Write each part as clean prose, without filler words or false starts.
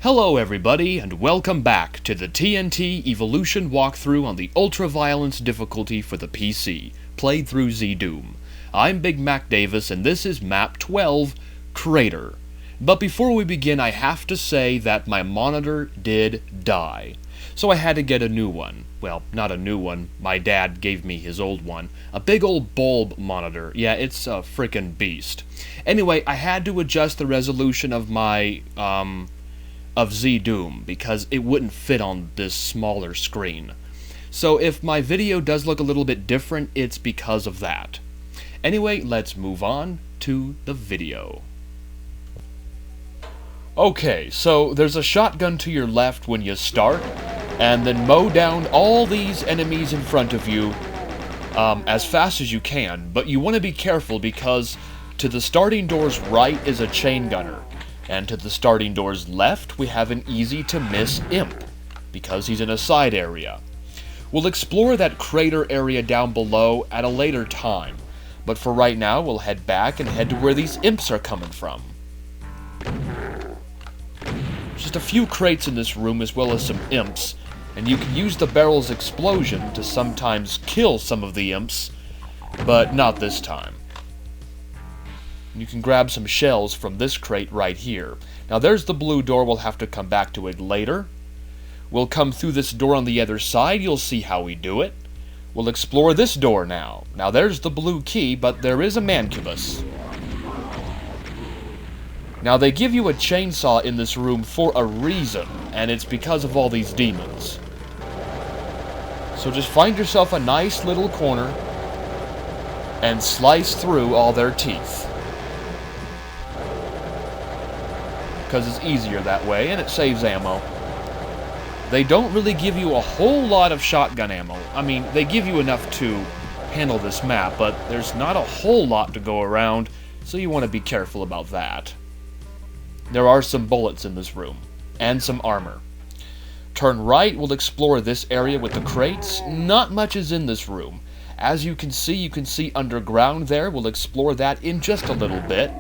Hello everybody, and welcome back to the TNT Evilution walkthrough on the ultra-violence difficulty for the PC, played through ZDoom. I'm Big Mac Davis, and this is Map 12, Crater. But before we begin, I have to say that my monitor did die. So I had to get a new one. Well, not a new one, my dad gave me his old one. A big old bulb monitor. Yeah, it's a frickin' beast. Anyway, I had to adjust the resolution of my, of ZDoom, because it wouldn't fit on this smaller screen. So if my video does look a little bit different, it's because of that. Anyway, let's move on to the video. Okay, so there's a shotgun to your left when you start, and then mow down all these enemies in front of you as fast as you can, but you want to be careful because to the starting door's right is a chain gunner. And to the starting door's left, we have an easy-to-miss imp, because he's in a side area. We'll explore that crater area down below at a later time, but for right now, we'll head back and head to where these imps are coming from. Just a few crates in this room as well as some imps, and you can use the barrel's explosion to sometimes kill some of the imps, but not this time. You can grab some shells from this crate right here. Now there's the blue door, we'll have to come back to it later. We'll come through this door on the other side, you'll see how we do it. We'll explore this door now. Now there's the blue key, but there is a mancubus. Now they give you a chainsaw in this room for a reason, and it's because of all these demons. So just find yourself a nice little corner and slice through all their teeth. Because it's easier that way, and it saves ammo. They don't really give you a whole lot of shotgun ammo. I mean, they give you enough to handle this map, but there's not a whole lot to go around, so you want to be careful about that. There are some bullets in this room, and some armor. Turn right, we'll explore this area with the crates. Not much is in this room. As you can see underground there. We'll explore that in just a little bit.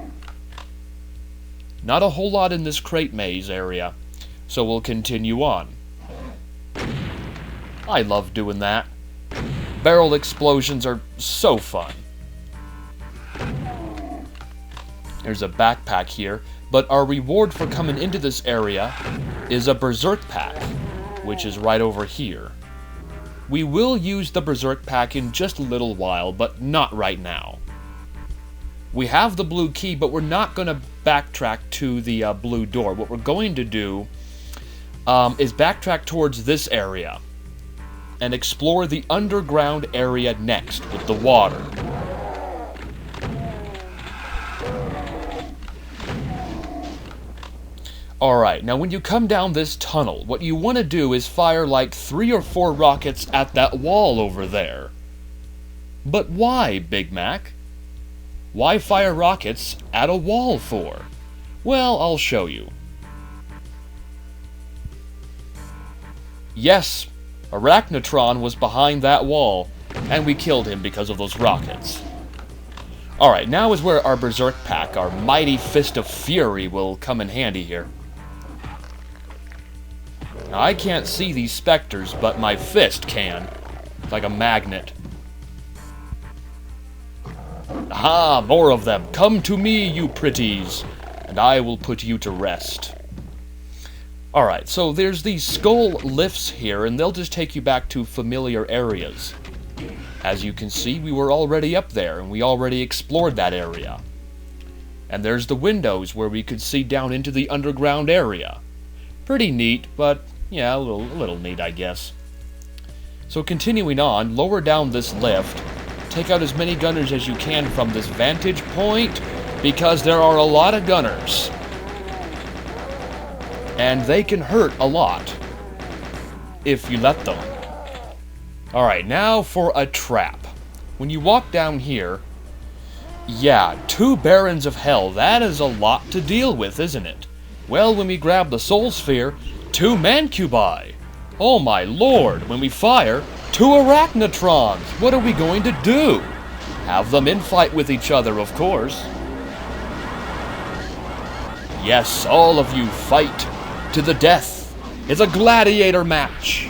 Not a whole lot in this crate maze area, so we'll continue on. I love doing that. Barrel explosions are so fun. There's a backpack here, but our reward for coming into this area is a berserk pack, which is right over here. We will use the berserk pack in just a little while, but not right now. We have the blue key, but we're not going to backtrack to the blue door. What we're going to do is backtrack towards this area and explore the underground area next with the water. Alright, now when you come down this tunnel, what you want to do is fire like 3 or 4 rockets at that wall over there. But why, Big Mac? Why fire rockets at a wall for? Well, I'll show you. Yes, Arachnotron was behind that wall, and we killed him because of those rockets. Alright, now is where our berserk pack, our mighty fist of fury, will come in handy here. Now, I can't see these specters, but my fist can. It's like a magnet. Aha, more of them. Come to me, you pretties, and I will put you to rest. Alright, so there's these skull lifts here, and they'll just take you back to familiar areas. As you can see, we were already up there, and we already explored that area. And there's the windows where we could see down into the underground area. Pretty neat, but yeah, a little neat, I guess. So continuing on, lower down this lift. Take out as many gunners as you can from this vantage point, because there are a lot of gunners. And they can hurt a lot, if you let them. Alright, now for a trap. When you walk down here, yeah, 2 Barons of Hell, that is a lot to deal with, isn't it? Well, when we grab the Soul Sphere, 2 Mancubi. Oh my lord, when we fire, 2 Arachnotrons! What are we going to do? Have them infight with each other, of course. Yes, all of you fight. to the death. It's a gladiator match.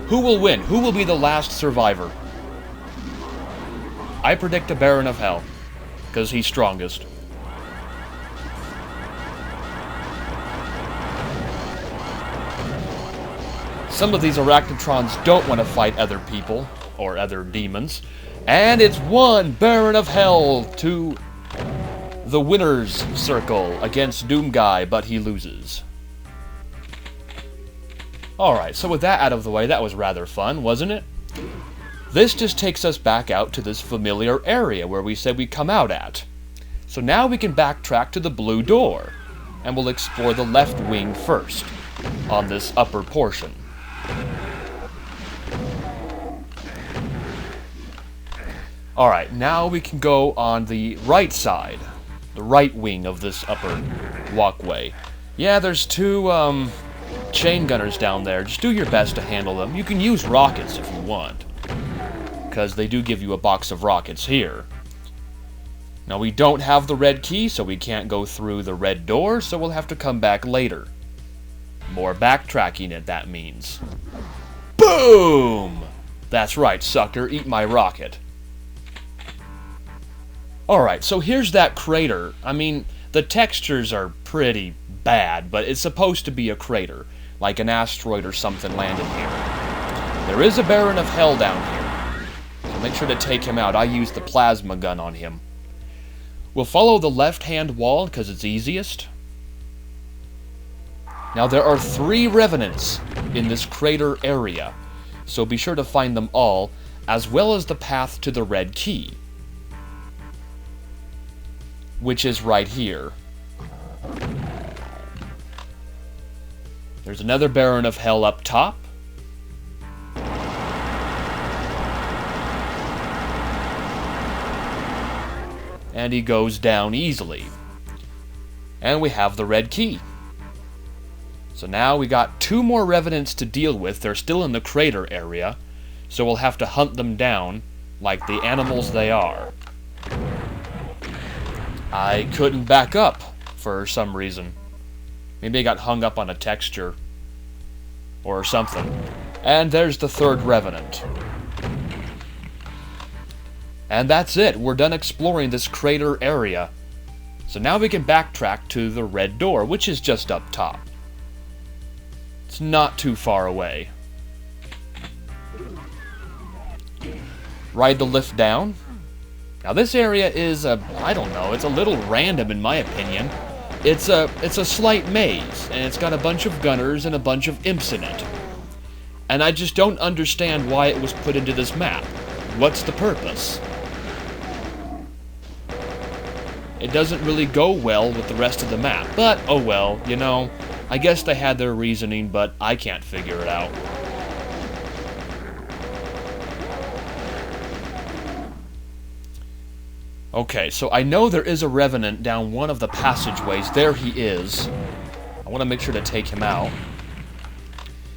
Who will win? Who will be the last survivor? I predict a Baron of Hell, because he's strongest. Some of these Arachnotrons don't want to fight other people, or other demons. And it's one Baron of Hell to the winner's circle against Doom Guy, but he loses. Alright, so with that out of the way, that was rather fun, wasn't it? This just takes us back out to this familiar area where we said we'd come out at. So now we can backtrack to the blue door, and we'll explore the left wing first, on this upper portion. Alright, now we can go on the right side, the right wing of this upper walkway. Yeah, there's two, chain gunners down there. Just do your best to handle them. You can use rockets if you want, because they do give you a box of rockets here. Now, we don't have the red key, so we can't go through the red door, so we'll have to come back later. More backtracking it, that means. Boom! That's right, sucker. Eat my rocket. Alright, so here's that crater. I mean, the textures are pretty bad, but it's supposed to be a crater, like an asteroid or something landed here. There is a Baron of Hell down here, so make sure to take him out. I used the plasma gun on him. We'll follow the left-hand wall, because it's easiest. Now, there are 3 revenants in this crater area, so be sure to find them all, as well as the path to the red key, which is right here. There's another Baron of Hell up top. And he goes down easily. And we have the red key. So now we got 2 more revenants to deal with. They're still in the crater area, so we'll have to hunt them down like the animals they are. I couldn't back up for some reason. Maybe I got hung up on a texture or something. And there's the 3rd revenant. And that's it. We're done exploring this crater area. So now we can backtrack to the red door, which is just up top. It's not too far away. Ride the lift down. Now this area is I don't know, it's a little random in my opinion. It's a slight maze, and it's got a bunch of gunners and a bunch of imps in it. And I just don't understand why it was put into this map. What's the purpose? It doesn't really go well with the rest of the map, but oh well, you know, I guess they had their reasoning, but I can't figure it out. Okay, so I know there is a revenant down one of the passageways. There he is. I want to make sure to take him out.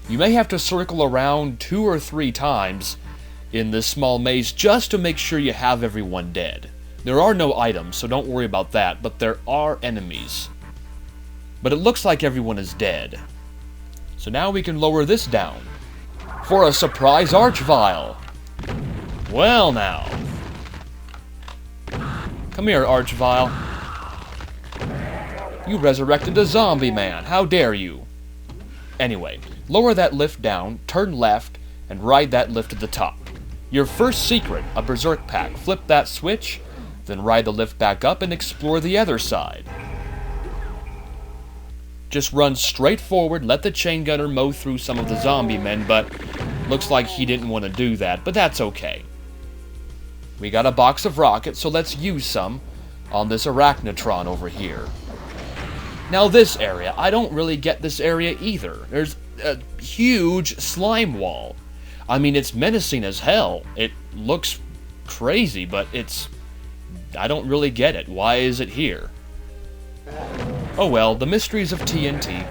You may have to circle around 2 or 3 times in this small maze just to make sure you have everyone dead. There are no items, so don't worry about that, but there are enemies. But it looks like everyone is dead. So now we can lower this down for a surprise Archvile. Well now. Come here, Archvile. You resurrected a zombie man. How dare you? Anyway, lower that lift down, turn left, and ride that lift to the top. Your first secret, a berserk pack. Flip that switch, then ride the lift back up and explore the other side. Just run straight forward, let the chain gunner mow through some of the zombie men, but looks like he didn't want to do that, but that's okay. We got a box of rockets, so let's use some on this Arachnotron over here. Now this area, I don't really get this area either. There's a huge slime wall. I mean, it's menacing as hell. It looks crazy, but I don't really get it. Why is it here? Oh well, the mysteries of TNT.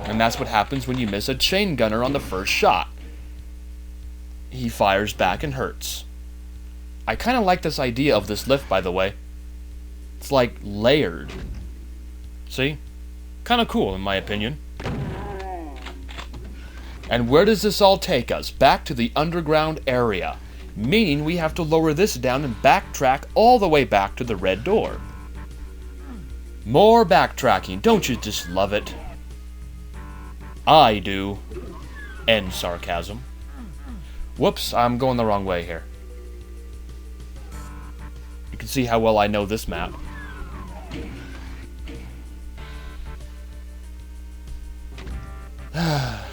And that's what happens when you miss a chain gunner on the first shot. He fires back and hurts. I kind of like this idea of this lift, by the way. It's like layered. See? Kind of cool, in my opinion. And where does this all take us? Back to the underground area. Meaning we have to lower this down and backtrack all the way back to the red door. More backtracking, don't you just love it? I do. End sarcasm. Whoops, I'm going the wrong way here. You can see how well I know this map.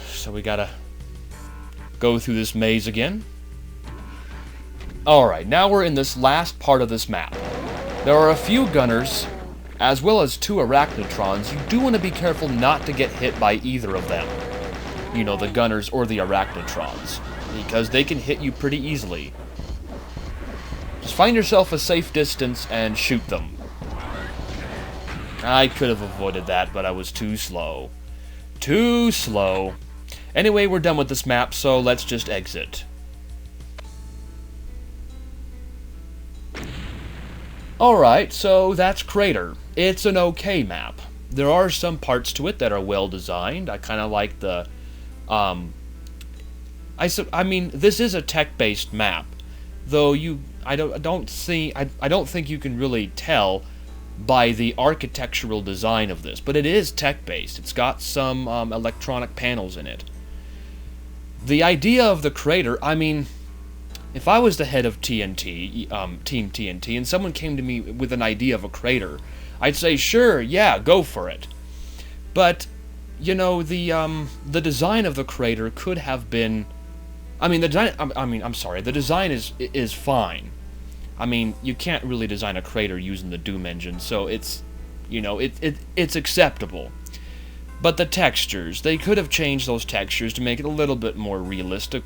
So we gotta go through this maze again. Alright, now we're in this last part of this map. There are a few gunners, as well as 2 arachnotrons. You do want to be careful not to get hit by either of them. You know, the gunners or the arachnotrons, because they can hit you pretty easily. Just find yourself a safe distance and shoot them. I could have avoided that, but I was too slow. Too slow. Anyway, we're done with this map, so let's just exit. Alright, so that's Crater. It's an okay map. There are some parts to it that are well designed. I kind of like the... I mean, this is a tech-based map, though I don't think you can really tell by the architectural design of this, but it is tech-based. It's got some electronic panels in it. The idea of the crater, I mean, if I was the head of TNT, Team TNT, and someone came to me with an idea of a crater, I'd say, sure, yeah, go for it. But, you know, the design of the crater could have been... the design is fine. I mean, you can't really design a crater using the Doom engine, so it's, you know, it's acceptable. But the textures, they could have changed those textures to make it a little bit more realistic